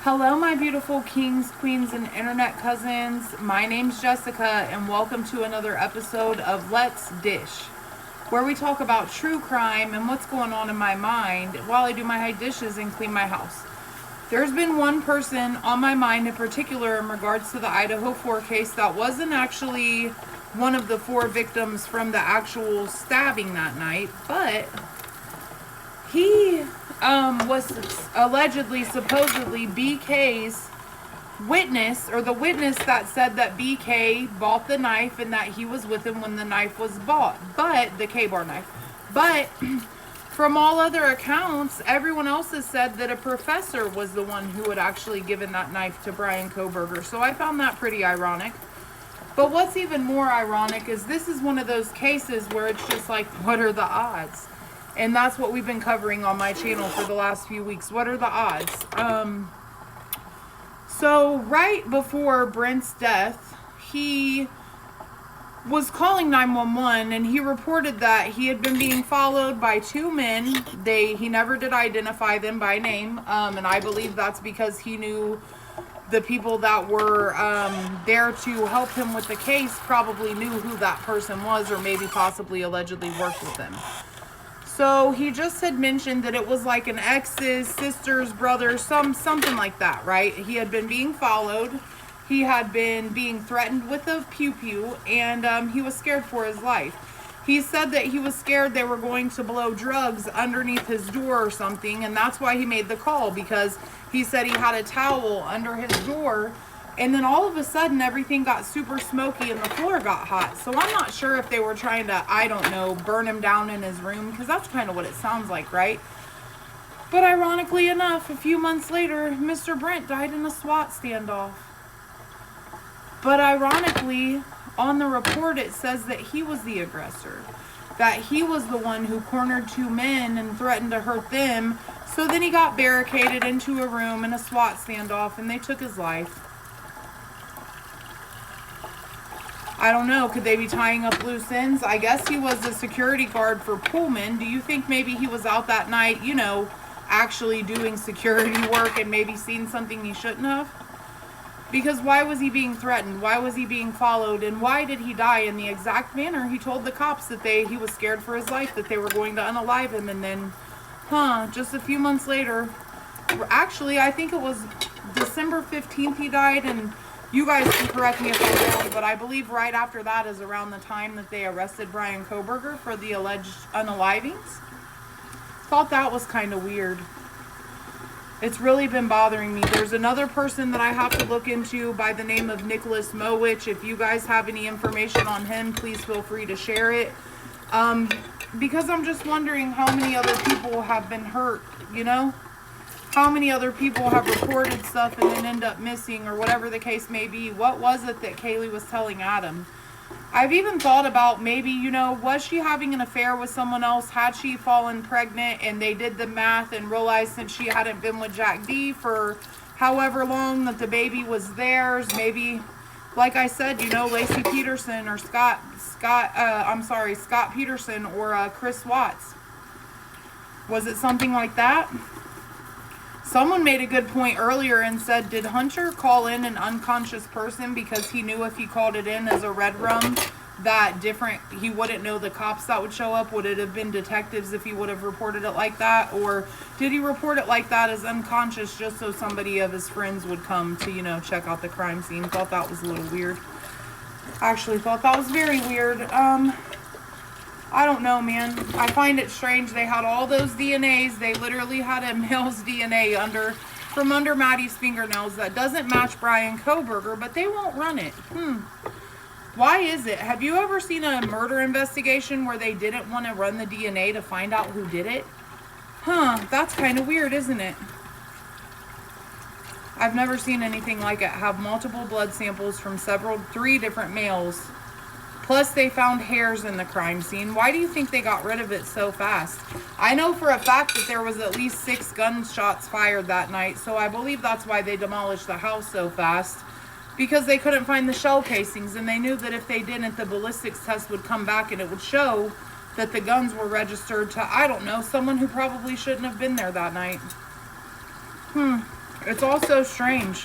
Hello, my beautiful kings, queens, and internet cousins. My name's Jessica, and welcome to another episode of Let's Dish, where we talk about true crime and what's going on in my mind while I do my high dishes and clean my house. There's been one person on my mind in particular in regards to the Idaho 4 case that wasn't actually one of the 4 victims from the actual stabbing that night, but he was allegedly, supposedly, BK's witness, or the witness that said that BK bought the knife and that he was with him when the knife was bought, but the K-bar knife. But from all other accounts, everyone else has said that a professor was the one who had actually given that knife to Brent Kopacka. So I found that pretty ironic. But what's even more ironic is this is one of those cases where it's just like, what are the odds? And that's what we've been covering on my channel for the last few weeks. What are the odds? So right before Brent's death, he was calling 911 and he reported that he had been being followed by 2 men. He never did identify them by name, and I believe that's because he knew the people that were there to help him with the case probably knew who that person was, or maybe possibly allegedly worked with them. So he just had mentioned that it was like an ex's, sister's, brother, something like that, right? He had been being followed. He had been being threatened with a pew-pew, and he was scared for his life. He said that he was scared they were going to blow drugs underneath his door or something, and that's why he made the call, because he said he had a towel under his door, and then all of a sudden everything got super smoky and the floor got hot. So I'm not sure if they were trying to, I don't know, burn him down in his room, because that's kind of what it sounds like, right? But ironically enough, a few months later, Mr. Brent died in a SWAT standoff. But ironically, on the report it says that he was the aggressor, that he was the one who cornered 2 men and threatened to hurt them. So then he got barricaded into a room in a SWAT standoff and they took his life. I don't know, could they be tying up loose ends? I guess he was a security guard for Pullman. Do you think maybe he was out that night, you know, actually doing security work and maybe seen something he shouldn't have? Because why was he being threatened? Why was he being followed? And why did he die in the exact manner he told the cops that he was scared for his life, that they were going to unalive him? And then, just a few months later, actually, I think it was December 15th he died, and you guys can correct me if I'm wrong, but I believe right after that is around the time that they arrested Brent Kopacka for the alleged unalivings. Thought that was kind of weird. It's really been bothering me. There's another person that I have to look into by the name of Nicholas Mowich. If you guys have any information on him, please feel free to share it. Because I'm just wondering how many other people have been hurt, you know? How many other people have reported stuff and then end up missing, or whatever the case may be. What was it that Kaylee was telling Adam? I've even thought about maybe, you know, was she having an affair with someone else? Had she fallen pregnant and they did the math and realized since she hadn't been with Jack D for however long that the baby was theirs? Maybe, like I said, you know, Lacey Peterson or Scott Peterson or Chris Watts. Was it something like that? Someone made a good point earlier and said, did Hunter call in an unconscious person because he knew if he called it in as a red rum that he wouldn't know the cops that would show up? Would it have been detectives if he would have reported it like that? Or did he report it like that as unconscious just so somebody of his friends would come to, you know, check out the crime scene? Thought that was a little weird. Actually thought that was very weird. I don't know, man. I find it strange. They had all those DNAs. They literally had a male's DNA from under Maddie's fingernails that doesn't match Brent Kopacka, but they won't run it. Why is it? Have you ever seen a murder investigation where they didn't want to run the DNA to find out who did it? That's kind of weird, isn't it? I've never seen anything like it. Have multiple blood samples from 3 different males. Plus, they found hairs in the crime scene. Why do you think they got rid of it so fast? I know for a fact that there was at least 6 gunshots fired that night, so I believe that's why they demolished the house so fast. Because they couldn't find the shell casings, and they knew that if they didn't, the ballistics test would come back and it would show that the guns were registered to, I don't know, someone who probably shouldn't have been there that night. It's also strange.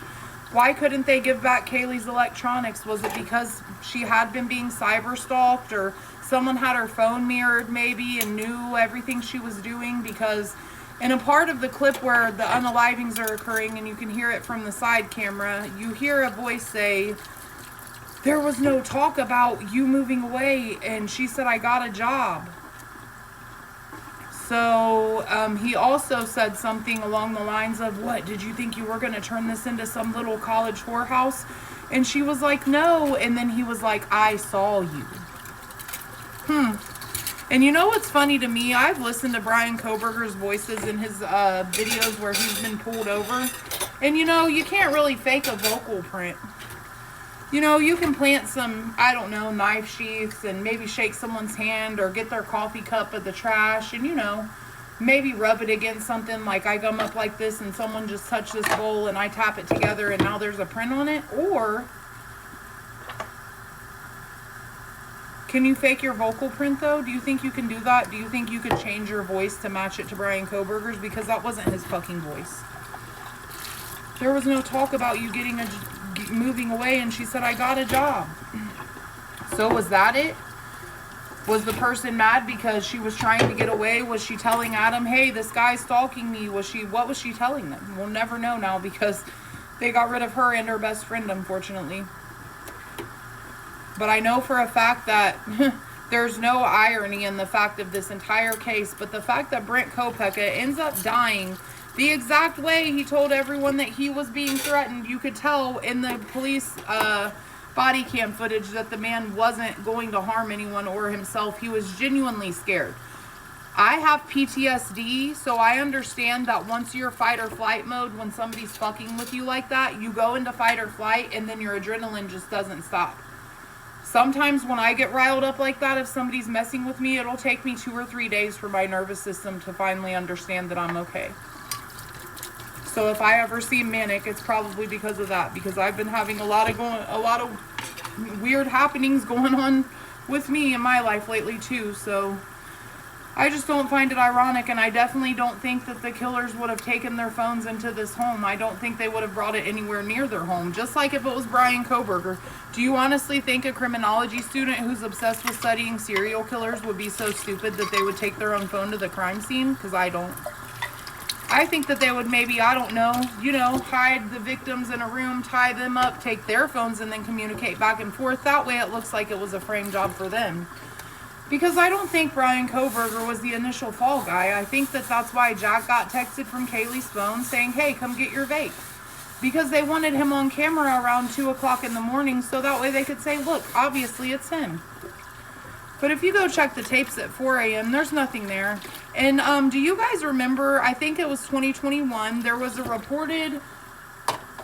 Why couldn't they give back Kaylee's electronics? Was it because she had been being cyber stalked, or someone had her phone mirrored maybe and knew everything she was doing? Because in a part of the clip where the unalivings are occurring, and you can hear it from the side camera, you hear a voice say, "There was no talk about you moving away," and she said, "I got a job." So he also said something along the lines of, "What, did you think you were going to turn this into some little college whorehouse?" And she was like, "No." And then he was like, "I saw you." And you know what's funny to me? I've listened to Brent Kopacka's voices in his videos where he's been pulled over. And you know, you can't really fake a vocal print. You know, you can plant some, I don't know, knife sheaths and maybe shake someone's hand or get their coffee cup at the trash and, you know, maybe rub it against something, like I gum up like this and someone just touched this bowl and I tap it together and now there's a print on it. Or can you fake your vocal print though? Do you think you can do that? Do you think you could change your voice to match it to Brent Kopacka's? Because that wasn't his fucking voice. There was no talk about you moving away, and she said, "I got a job." So was that it? Was the person mad because she was trying to get away? Was she telling Adam, "Hey, this guy's stalking me"? What was she telling them? We'll never know now because they got rid of her and her best friend, unfortunately. But I know for a fact that there's no irony in the fact of this entire case, but the fact that Brent Kopacka ends up dying the exact way he told everyone that he was being threatened. You could tell in the police body cam footage that the man wasn't going to harm anyone or himself. He was genuinely scared. I have PTSD, so I understand that once you're fight or flight mode, when somebody's fucking with you like that, you go into fight or flight and then your adrenaline just doesn't stop. Sometimes when I get riled up like that, if somebody's messing with me, it'll take me 2 or 3 days for my nervous system to finally understand that I'm okay. So if I ever seem manic, it's probably because of that. Because I've been having a lot of weird happenings going on with me in my life lately too. So I just don't find it ironic, and I definitely don't think that the killers would have taken their phones into this home. I don't think they would have brought it anywhere near their home. Just like if it was Brent Kopacka. Do you honestly think a criminology student who's obsessed with studying serial killers would be so stupid that they would take their own phone to the crime scene? Because I don't. I think that they would maybe, I don't know, you know, hide the victims in a room, tie them up, take their phones, and then communicate back and forth. That way it looks like it was a frame job for them. Because I don't think Brent Kopacka was the initial fall guy. I think that that's why Jack got texted from Kaylee's phone saying, "Hey, come get your vape." Because they wanted him on camera around 2 o'clock in the morning so that way they could say, "Look, obviously it's him." But if you go check the tapes at 4 a.m., there's nothing there. And do you guys remember, I think it was 2021, there was a reported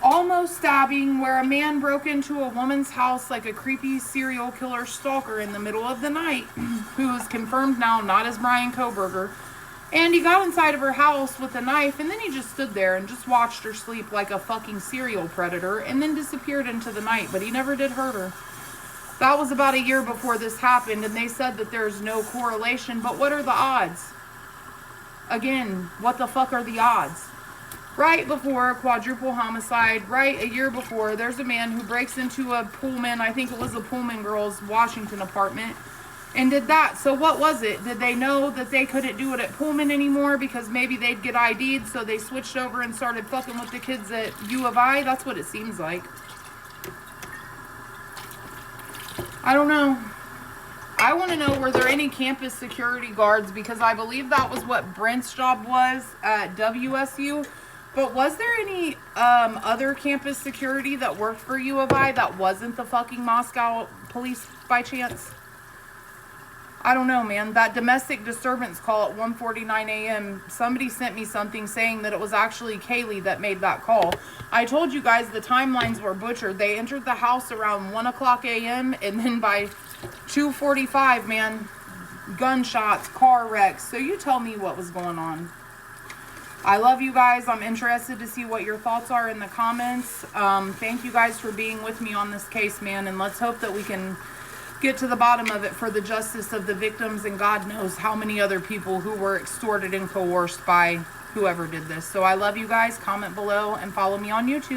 almost stabbing where a man broke into a woman's house like a creepy serial killer stalker in the middle of the night, who is confirmed now not as Brent Kopacka. And he got inside of her house with a knife, and then he just stood there and just watched her sleep like a fucking serial predator, and then disappeared into the night, but he never did hurt her. That was about a year before this happened, and they said that there's no correlation, but what are the odds? Again, what the fuck are the odds? Right before a quadruple homicide, right a year before, there's a man who breaks into a Pullman, I think it was a Pullman girl's Washington apartment, and did that. So what was it? Did they know that they couldn't do it at Pullman anymore because maybe they'd get ID'd, so they switched over and started fucking with the kids at U of I? That's what it seems like. I don't know. I want to know, were there any campus security guards? Because I believe that was what Brent's job was at WSU. But was there any other campus security that worked for U of I that wasn't the fucking Moscow police by chance? I don't know, man. That domestic disturbance call at 1:49 a.m., somebody sent me something saying that it was actually Kaylee that made that call. I told you guys the timelines were butchered. They entered the house around 1 o'clock a.m., and then by 2:45, man, gunshots, car wrecks. So you tell me what was going on. I love you guys. I'm interested to see what your thoughts are in the comments. Thank you guys for being with me on this case, man, and let's hope that we can get to the bottom of it for the justice of the victims and God knows how many other people who were extorted and coerced by whoever did this. So I love you guys. Comment below and follow me on YouTube.